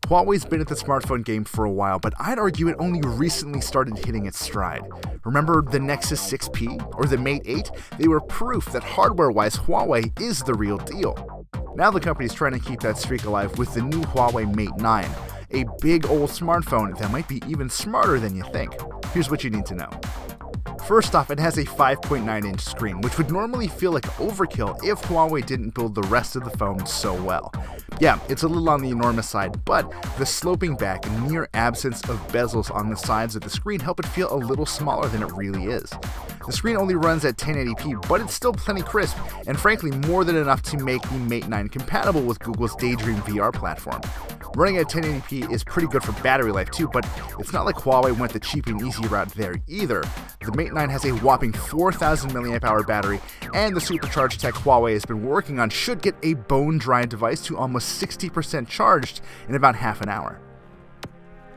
Huawei's been at the smartphone game for a while, but I'd argue it only recently started hitting its stride. Remember the Nexus 6P or the Mate 8? They were proof that hardware-wise Huawei is the real deal. Now the company's trying to keep that streak alive with the new Huawei Mate 9, a big old smartphone that might be even smarter than you think. Here's what you need to know. First off, it has a 5.9-inch screen, which would normally feel like overkill if Huawei didn't build the rest of the phone so well. Yeah, it's a little on the enormous side, but the sloping back and near absence of bezels on the sides of the screen help it feel a little smaller than it really is. The screen only runs at 1080p, but it's still plenty crisp, and frankly more than enough to make the Mate 9 compatible with Google's Daydream VR platform. Running at 1080p is pretty good for battery life too, but it's not like Huawei went the cheap and easy route there either. The Mate 9 has a whopping 4,000 mAh battery, and the supercharged tech Huawei has been working on should get a bone-dry device to almost 60% charged in about half an hour.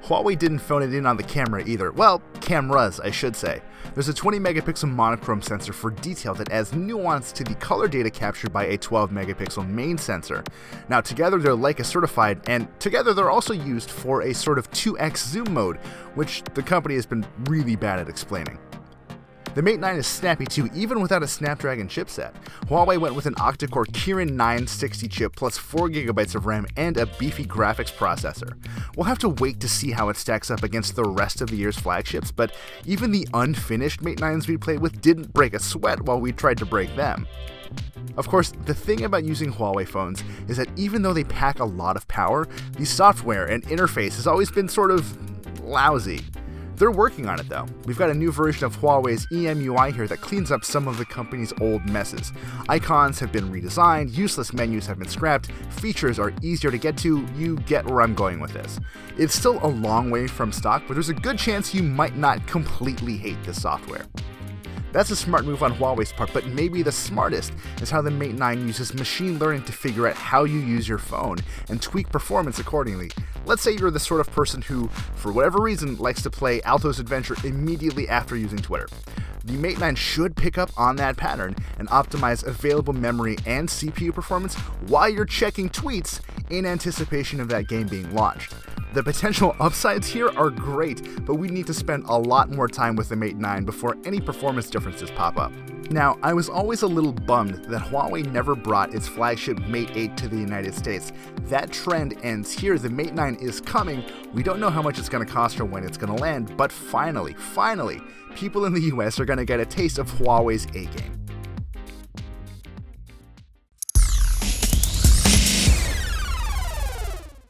Huawei didn't phone it in on the camera either. Well, cameras, I should say. There's a 20-megapixel monochrome sensor for detail that adds nuance to the color data captured by a 12-megapixel main sensor. Now, together they're Leica certified, and together they're also used for a sort of 2x zoom mode, which the company has been really bad at explaining. The Mate 9 is snappy too, even without a Snapdragon chipset. Huawei went with an octa-core Kirin 960 chip plus 4GB of RAM and a beefy graphics processor. We'll have to wait to see how it stacks up against the rest of the year's flagships, but even the unfinished Mate 9s we played with didn't break a sweat while we tried to break them. Of course, the thing about using Huawei phones is that even though they pack a lot of power, the software and interface has always been sort of lousy. They're working on it though. We've got a new version of Huawei's Emui here that cleans up some of the company's old messes. Icons have been redesigned, useless menus have been scrapped, features are easier to get to. You get where I'm going with this. It's still a long way from stock, but there's a good chance you might not completely hate this software. That's a smart move on Huawei's part, but maybe the smartest is how the Mate 9 uses machine learning to figure out how you use your phone and tweak performance accordingly. Let's say you're the sort of person who, for whatever reason, likes to play Alto's Adventure immediately after using Twitter. The Mate 9 should pick up on that pattern and optimize available memory and CPU performance while you're checking tweets in anticipation of that game being launched. The potential upsides here are great, but we need to spend a lot more time with the Mate 9 before any performance differences pop up. Now, I was always a little bummed that Huawei never brought its flagship Mate 8 to the United States. That trend ends here. The Mate 9 is coming. We don't know how much it's going to cost or when it's going to land, but finally, people in the US are going to get a taste of Huawei's A-game.